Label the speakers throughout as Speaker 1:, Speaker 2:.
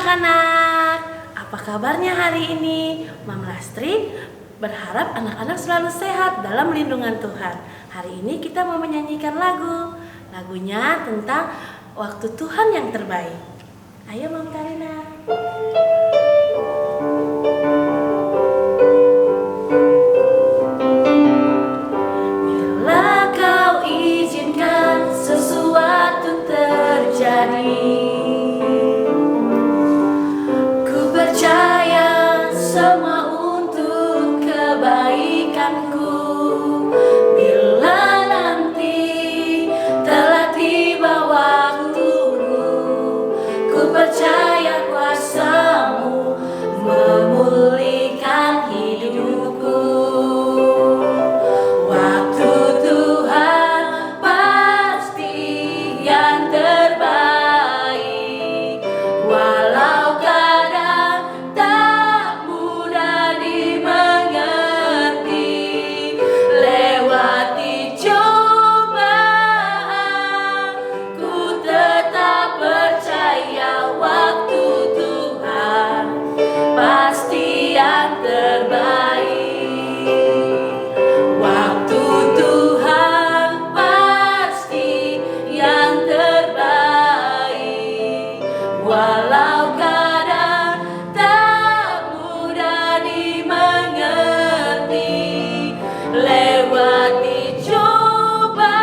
Speaker 1: anak-anak, apa kabarnya hari ini? Mam Lastri berharap anak-anak selalu sehat dalam lindungan Tuhan. Hari ini kita mau menyanyikan lagu. Lagunya tentang waktu Tuhan yang terbaik. Ayo Mam Karina. Bila kau izinkan sesuatu terjadi, ku percaya semua untuk kebaikanku. Bila nanti telah tiba waktumu, ku percaya kuasa-Mu memulihkan hidupku. Waktu Tuhan pasti yang terbaik, walau kadang tak mudah dimengerti. Lewati cobaan, ku tetap percaya waktu Tuhan pasti yang terbaik. Waktu Tuhan pasti yang terbaik, walau kadang tak mudah dimengerti. Lewati cobaan,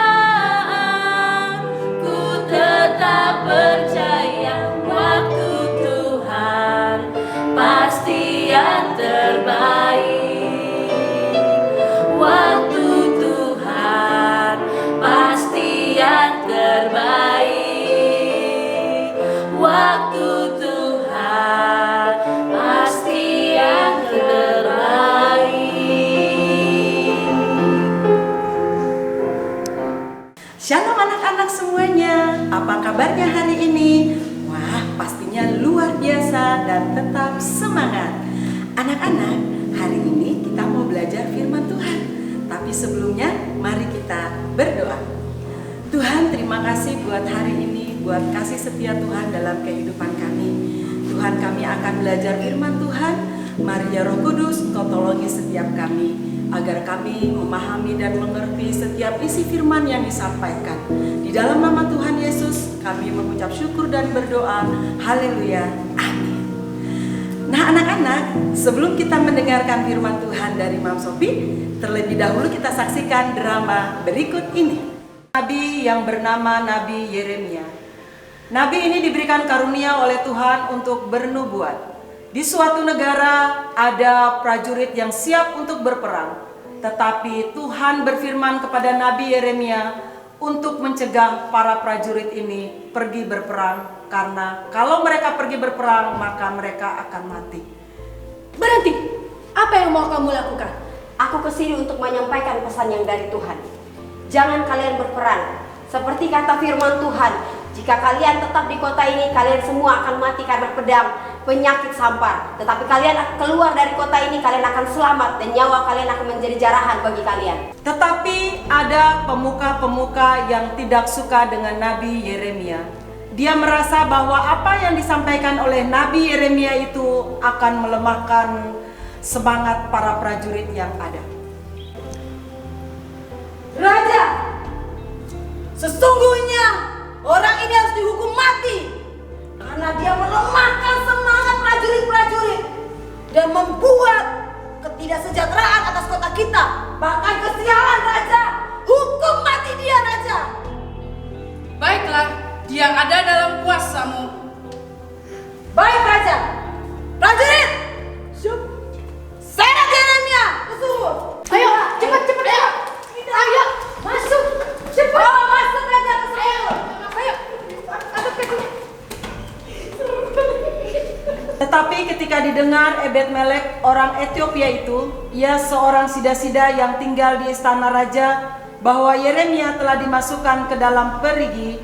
Speaker 1: ku tetap percaya waktu Tuhan pasti yang terbaik. Waktu Tuhan pasti yang terbaik. Waktu Tuhan pasti yang terbaik.
Speaker 2: Shalom anak-anak semuanya, apa kabarnya hari ini? Wah, pastinya luar biasa dan tetap semangat. Anak-anak, hari ini kita mau belajar firman Tuhan. Tapi sebelumnya, mari kita berdoa. Tuhan, terima kasih buat hari ini, buat kasih setia Tuhan dalam kehidupan kami. Tuhan, kami akan belajar firman Tuhan. Mari ya Roh Kudus, Kau tolongi setiap kami, agar kami memahami dan mengerti setiap isi firman yang disampaikan. Di dalam nama Tuhan Yesus, kami mengucap syukur dan berdoa. Haleluya. Amin. Nah anak-anak, sebelum kita mendengarkan firman Tuhan dari Mam Sophie, terlebih dahulu kita saksikan drama berikut ini. Nabi yang bernama Nabi Yeremia. Nabi ini diberikan karunia oleh Tuhan untuk bernubuat. Di suatu negara ada prajurit yang siap untuk berperang. Tetapi Tuhan berfirman kepada Nabi Yeremia untuk mencegah para prajurit ini pergi berperang, karena kalau mereka pergi berperang maka mereka akan mati.
Speaker 3: Berhenti! Apa yang mau kamu lakukan? Aku kesini untuk menyampaikan pesan yang dari Tuhan. Jangan kalian berperang. Seperti kata firman Tuhan, jika kalian tetap di kota ini, kalian semua akan mati karena pedang, penyakit, sampar. Tetapi kalian keluar dari kota ini, kalian akan selamat dan nyawa kalian akan menjadi jarahan bagi kalian.
Speaker 2: Tetapi ada pemuka-pemuka yang tidak suka dengan Nabi Yeremia. Dia merasa bahwa apa yang disampaikan oleh Nabi Yeremia itu akan melemahkan semangat para prajurit yang ada.
Speaker 4: Raja, sesungguhnya orang ini harus dihukum mati karena dia melemahkan semangat prajurit-prajurit dan membuat ketidaksejahteraan atas kota kita, bahkan kesialan. Raja, hukum mati dia, Raja.
Speaker 5: Baiklah, dia ada dalam kuasa-Mu.
Speaker 4: Baik, Raja. Prajurit, seret Yeremia ke sumur.
Speaker 3: Ayo, cepat, ayo. Ayo, masuk, cepat.
Speaker 4: Bawa masuk Raja ke sumur.
Speaker 3: Ayo, angkat kakinya.
Speaker 2: Tetapi ketika didengar Ebed-Melek orang Ethiopia itu, ia seorang sida-sida yang tinggal di istana raja, bahwa Yeremia telah dimasukkan ke dalam perigi,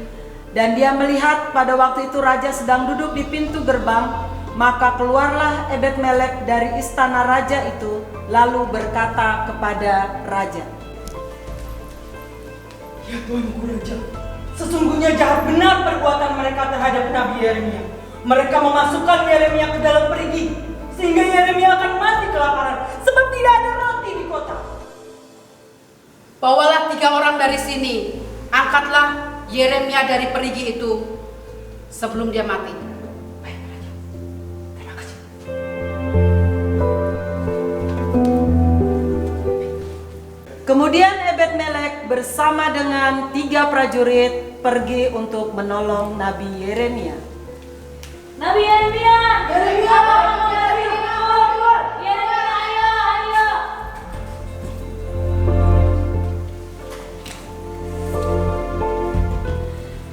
Speaker 2: dan dia melihat pada waktu itu raja sedang duduk di pintu gerbang, maka keluarlah Ebed-Melek dari istana raja itu, lalu berkata kepada raja,
Speaker 6: "Ya Tuanku Raja, sesungguhnya jahat benar perbuatan mereka terhadap Nabi Yeremia. Mereka memasukkan Yeremia ke dalam perigi, sehingga Yeremia akan mati kelaparan, sebab tidak ada roti di kota.
Speaker 5: Bawalah 3 orang dari sini, angkatlah Yeremia dari perigi itu sebelum dia mati.
Speaker 6: Baik, Raja. Terima kasih.
Speaker 2: Kemudian Ebed-Melek bersama dengan 3 prajurit pergi untuk menolong Nabi Yeremia.
Speaker 1: Nabi Yeremia,
Speaker 4: Yeremia,
Speaker 1: Yeremia, ayo.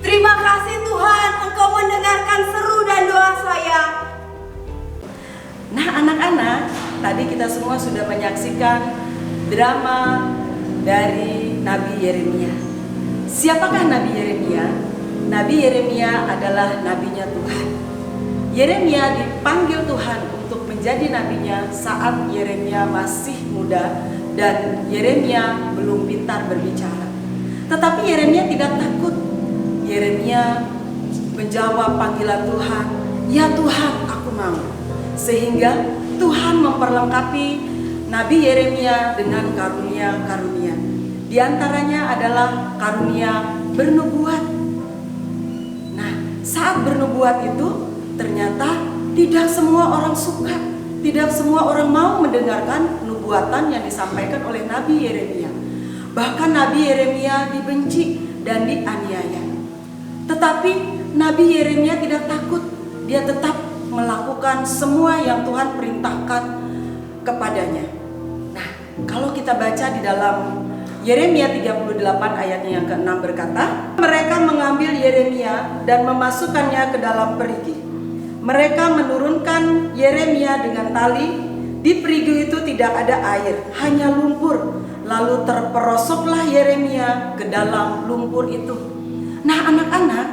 Speaker 3: Terima kasih Tuhan, Engkau mendengarkan seru dan doa saya.
Speaker 2: Nah anak-anak, tadi kita semua sudah menyaksikan drama dari Nabi Yeremia. Siapakah Nabi Yeremia? Nabi Yeremia adalah nabinya Tuhan. Yeremia dipanggil Tuhan untuk menjadi nabinya saat Yeremia masih muda dan Yeremia belum pintar berbicara. Tetapi Yeremia tidak takut. Yeremia menjawab panggilan Tuhan, "Ya Tuhan, aku mau." Sehingga Tuhan memperlengkapi Nabi Yeremia dengan karunia-karunia. Di antaranya adalah karunia bernubuat. Nah, saat bernubuat itu ternyata tidak semua orang suka, tidak semua orang mau mendengarkan nubuatan yang disampaikan oleh Nabi Yeremia. Bahkan Nabi Yeremia dibenci dan dianiaya. Tetapi Nabi Yeremia tidak takut, dia tetap melakukan semua yang Tuhan perintahkan kepadanya. Nah, kalau kita baca di dalam Yeremia 38 ayatnya yang ke-6 berkata, mereka mengambil Yeremia dan memasukkannya ke dalam perigi. Mereka menurunkan Yeremia dengan tali. Di perigi itu tidak ada air, hanya lumpur. Lalu terperosoklah Yeremia ke dalam lumpur itu. Nah anak-anak,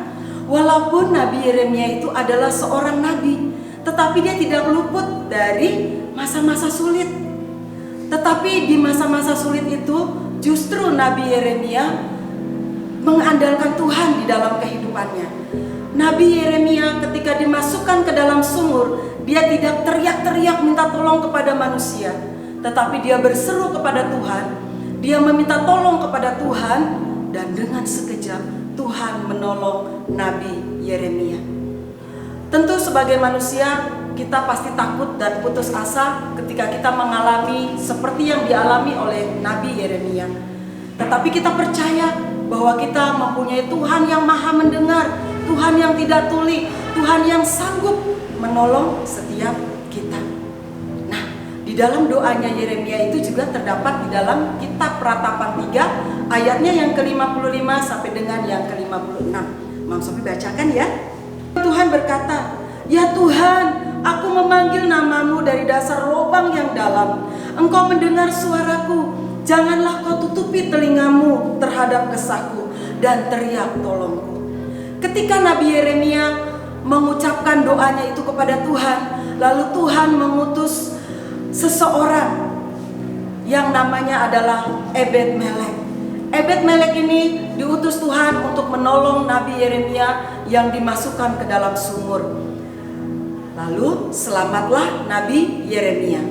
Speaker 2: walaupun Nabi Yeremia itu adalah seorang nabi, tetapi dia tidak luput dari masa-masa sulit. Tetapi di masa-masa sulit itu justru Nabi Yeremia mengandalkan Tuhan di dalam kehidupannya. Nabi Yeremia ketika dimasukkan ke dalam sumur, dia tidak teriak-teriak minta tolong kepada manusia, tetapi dia berseru kepada Tuhan. Dia meminta tolong kepada Tuhan dan dengan sekejap Tuhan menolong Nabi Yeremia. Tentu sebagai manusia kita pasti takut dan putus asa ketika kita mengalami seperti yang dialami oleh Nabi Yeremia. Tetapi kita percaya bahwa kita mempunyai Tuhan yang maha mendengar, Tuhan yang tidak tuli, Tuhan yang sanggup menolong setiap kita. Nah, di dalam doanya Yeremia itu juga terdapat di dalam kitab Ratapan 3 ayatnya yang ke-55 sampai dengan yang ke-56. Mam Sofi bacakan ya. Tuhan berkata, "Ya Tuhan, aku memanggil namamu dari dasar lubang yang dalam. Engkau mendengar suaraku. Janganlah kau tutupi telingamu terhadap kesahku dan teriak tolongku." Ketika Nabi Yeremia mengucapkan doanya itu kepada Tuhan, lalu Tuhan mengutus seseorang yang namanya adalah Ebed-Melek. Ebed-Melek ini diutus Tuhan untuk menolong Nabi Yeremia yang dimasukkan ke dalam sumur. Lalu selamatlah Nabi Yeremia.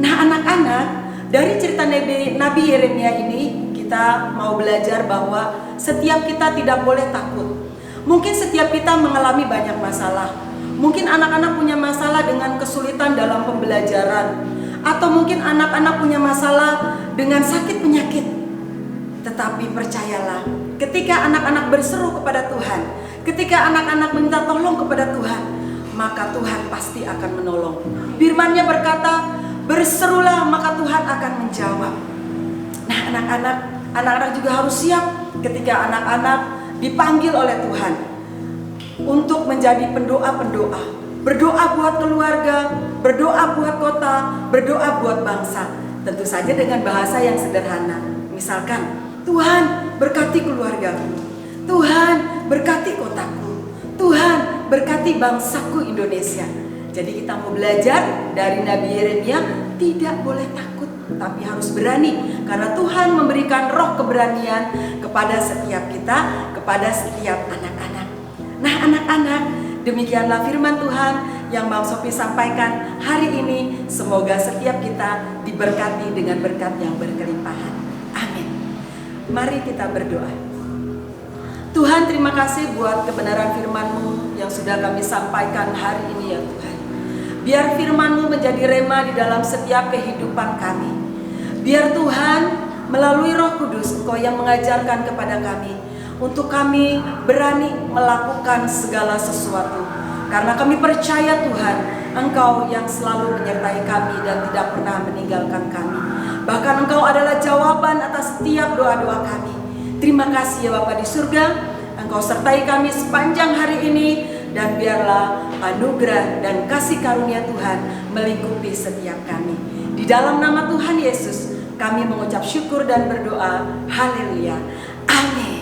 Speaker 2: Nah anak-anak, dari cerita Nabi Yeremia ini kita mau belajar bahwa setiap kita tidak boleh takut. Mungkin setiap kita mengalami banyak masalah. Mungkin anak-anak punya masalah dengan kesulitan dalam pembelajaran, atau mungkin anak-anak punya masalah dengan sakit penyakit. Tetapi percayalah, ketika anak-anak berseru kepada Tuhan, ketika anak-anak minta tolong kepada Tuhan, maka Tuhan pasti akan menolong. Firman-Nya berkata, berserulah maka Tuhan akan menjawab. Nah anak-anak juga harus siap ketika anak-anak dipanggil oleh Tuhan untuk menjadi pendoa-pendoa. Berdoa buat keluarga, berdoa buat kota, berdoa buat bangsa. Tentu saja dengan bahasa yang sederhana. Misalkan, Tuhan berkati keluargaku, Tuhan berkati kotaku, Tuhan berkati bangsaku Indonesia. Jadi kita mau belajar dari Nabi Yeremia, tidak boleh takut, tapi harus berani. Karena Tuhan memberikan roh keberanian kepada setiap kita, kepada setiap anak-anak. Nah anak-anak, Demikianlah firman Tuhan yang Bang Sophie sampaikan hari ini. Semoga setiap kita diberkati dengan berkat yang berkelimpahan. Amin. Mari kita berdoa. Tuhan, terima kasih buat kebenaran firman-Mu yang sudah kami sampaikan hari ini ya Tuhan. Biar firman-Mu menjadi rema di dalam setiap kehidupan kami. Biar Tuhan melalui Roh Kudus Engkau yang mengajarkan kepada kami untuk kami berani melakukan segala sesuatu. Karena kami percaya Tuhan, Engkau yang selalu menyertai kami dan tidak pernah meninggalkan kami. Bahkan Engkau adalah jawaban atas setiap doa-doa kami. Terima kasih ya Bapa di surga, Engkau sertai kami sepanjang hari ini. Dan biarlah anugerah dan kasih karunia Tuhan melingkupi setiap kami. Di dalam nama Tuhan Yesus kami mengucap syukur dan berdoa. Haleluya. Amin.